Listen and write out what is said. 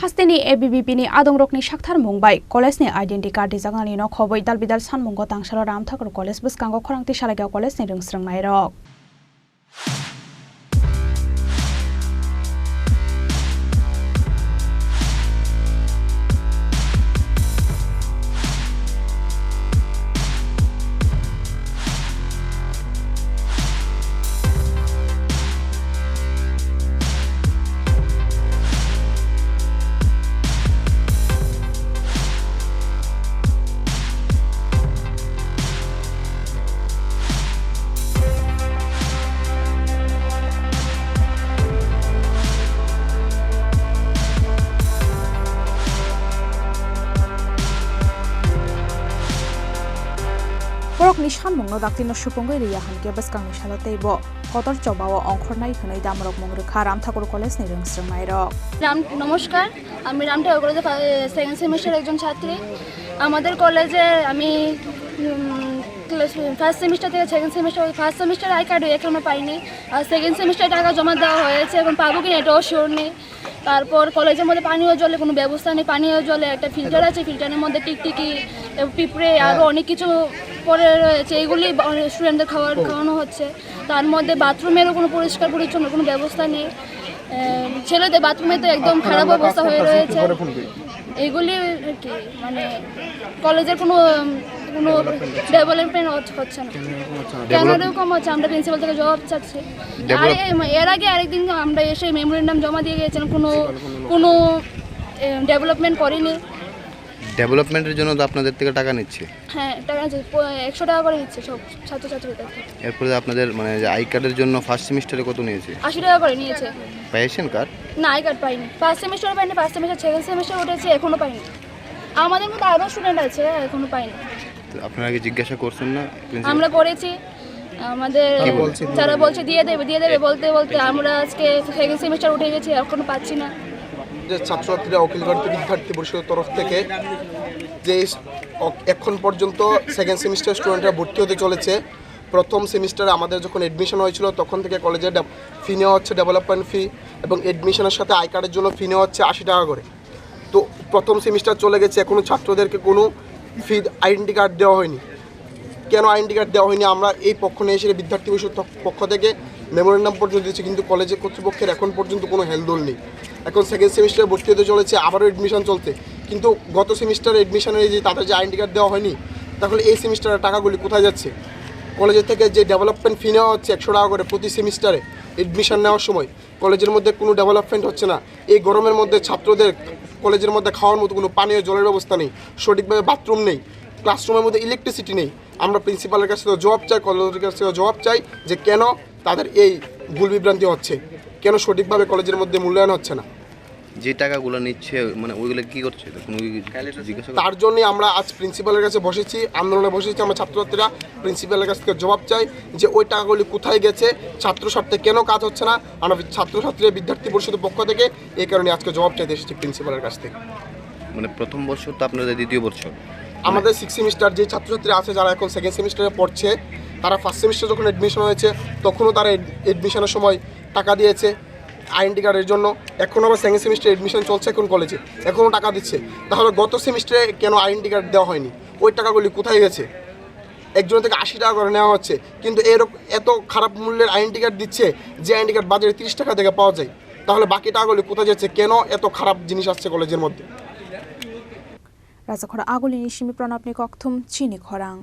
Hasteni ABBP ni adongrokni shakthar mungbai college ni identity card dijangani no khoboi Dalbidal sanmungo Tangsalo Ramthakur College bwskango Khorang tisalaikha college ni rwngswrwngnairok. Borok ni sanmungno daktino supongoi riya hanke bwskango saloteibo kotor chobao ongkhornai hwnai damrok mungrukha Ramthakur College ni rwngswrwngnairok. নমস্কার, আমি রামঠাকুর কলেজে second semester একজন ছাত্রী। আমাদের কলেজে আমি first semester থেকে second semester first semester I card এখনো পাইনি, আর সেকেন্ড সেমিস্টার টাকা জমা দেওয়া হয়েছে, এখন পাবো কিনা এটাও শিওর নেই। তারপর কলেজের মধ্যে পানীয় জলের কোনো ব্যবস্থা নেই, পানীয় জলে একটা ফিল্টার আছে, ফিল্টারের মধ্যে টিকটিকি পিঁপড়ে আরও অনেক কিছু পরে রয়েছে, এগুলি স্টুডেন্টদের খাওয়ানো হচ্ছে। তার মধ্যে বাথরুমেরও কোনো পরিষ্কার পরিচ্ছন্ন কোনো ব্যবস্থা নেই, ছেলেদের বাথরুমে তো একদম খারাপ অবস্থা হয়ে রয়েছে। এগুলি কি মানে কলেজের কোনো ডেভেলপমেন্ট হচ্ছে না, কেন এরকম হচ্ছে? আমরা প্রিন্সিপাল থেকে জবাব চাচ্ছি। এর আগে আরেকদিন আমরা এসে মেমোরেন্ডাম জমা দিয়ে গিয়েছিলাম, কোনো ডেভেলপমেন্ট করেনি। ডেভেলপমেন্টের জন্য তো আপনাদের থেকে টাকা নিচ্ছে? হ্যাঁ, টাকা নিচ্ছে, 100 টাকা করে নিচ্ছে সব ছাত্রছাত্রীদের। এরপরে আপনাদের মানে আই কার্ডের জন্য ফার্স্ট সেমিস্টারে কত নিয়েছে? 80 টাকা করে নিয়েছে। পেয়েছেন কার্ড? না, আই কার্ড পাইনি। ফার্স্ট সেমিস্টারে পাইনি, ফার্স্ট সেমিস্টার সেকেন্ড সেমিস্টার উঠেছে, এখনো পাইনি। আমাদের মধ্যে আরও স্টুডেন্ট আছে, এখনো পাইনি। আপনারা কি জিজ্ঞাসা করছেন না? আমরা করেছি, আমাদের যারা বলছে দিয়ে দেবে বলতে আমরা আজকে সেকেন্ড সেমিস্টার উঠে গেছি, এখনো পাচ্ছি না। যে ছাত্রছাত্রীরা অখিল ভারতীয় বিদ্যার্থী পরিষদের তরফ থেকে যে এখন পর্যন্ত সেকেন্ড সেমিস্টার স্টুডেন্টরা ভর্তি হতে চলেছে, প্রথম সেমিস্টারে আমাদের যখন এডমিশন হয়েছিল তখন থেকে কলেজের ফি নেওয়া হচ্ছে ডেভেলপমেন্ট ফি, এবং এডমিশনের সাথে আই কার্ডের জন্য ফি নেওয়া হচ্ছে 80 টাকা করে। তো প্রথম সেমিস্টার চলে গেছে, এখনও ছাত্রদেরকে কোনো ফি আইডেন্টি কার্ড দেওয়া হয়নি। কেন আইডেন্টি কার্ড দেওয়া হয়নি? আমরা এই পক্ষ নিয়ে এসে বিদ্যার্থী পরিষদ পক্ষ থেকে মেমোরেন্ডাম পর্যন্ত দিচ্ছি, কিন্তু কলেজের কর্তৃপক্ষের এখন পর্যন্ত কোনো হেলদোল নেই। এখন সেকেন্ড সেমিস্টারে ভর্তি হতে চলেছে, আবারও এডমিশন চলছে, কিন্তু গত সেমিস্টারে এডমিশনের যে তাদের যে আইডেন্টি কার্ড দেওয়া হয়নি, তাহলে এই সেমিস্টারের টাকাগুলি কোথায় যাচ্ছে? কলেজের থেকে যে ডেভেলপমেন্ট ফি নেওয়া হচ্ছে 100 টাকা করে প্রতি সেমিস্টারে এডমিশন নেওয়ার সময়, কলেজের মধ্যে কোনো ডেভেলপমেন্ট হচ্ছে না। এই গরমের মধ্যে ছাত্রদের কলেজের মধ্যে খাওয়ার মতো কোনো পানীয় জলের ব্যবস্থা নেই, সঠিকভাবে বাথরুম নেই, ক্লাসরুমের মধ্যে ইলেকট্রিসিটি নেই। আমরা প্রিন্সিপালের কাছে তো জবাব চাই, কলেজের কাছে জবাব চাই যে কেন তাদের এই ভুল বিভ্রান্তি হচ্ছে, কেন সঠিকভাবে কলেজের মধ্যে মূল্যায়ন হচ্ছে না। যে টাকাগুলো নিচ্ছে মানে ওইগুলো কি করছে? তার জন্যই আমরা আজ প্রিন্সিপালের কাছে বসেছি, আন্দোলনে বসেছি। আমরা ছাত্রছাত্রীরা প্রিন্সিপালের কাছ থেকে জবাব চাই যে ওই টাকাগুলি কোথায় গেছে, ছাত্র স্বার্থে কেন কাজ হচ্ছে না। আমরা ছাত্রছাত্রীরা বিদ্যার্থী পরিষদের পক্ষ থেকে এই কারণে আজকে জবাব চাইতে এসেছি প্রিন্সিপালের কাছ থেকে। মানে প্রথম বছর তো আপনাদের দ্বিতীয় বছর, আমাদের 6 সেমিস্টার যে ছাত্রছাত্রী আছে যারা এখন সেকেন্ড সেমিস্টারে পড়ছে, তারা ফার্স্ট সেমিস্টার যখন এডমিশন হয়েছে তখনও তারা এডমিশনের সময় টাকা দিয়েছে আইডেন্টি কার্ডের জন্য। এখন আবার সেকেন্ড সেমিস্টার এডমিশন চলছে এখন কলেজে, এখনও টাকা দিচ্ছে। তাহলে গত সেমিস্টারে কেন আইডেন্টি কার্ড দেওয়া হয়নি? ওই টাকাগুলি কোথায় গেছে? একজনের থেকে 80 টাকা করে নেওয়া হচ্ছে, কিন্তু এরকম এত খারাপ মূল্যের আইডেন্টি কার্ড দিচ্ছে যে আইডেন্টি কার্ড বাজারে 30 টাকা থেকে পাওয়া যায়। তাহলে বাকি টাকাগুলি কোথায় যাচ্ছে? কেন এত খারাপ জিনিস আসছে কলেজের মধ্যে? Khorang agulini shimi pranapni kokthum Chini Khorang.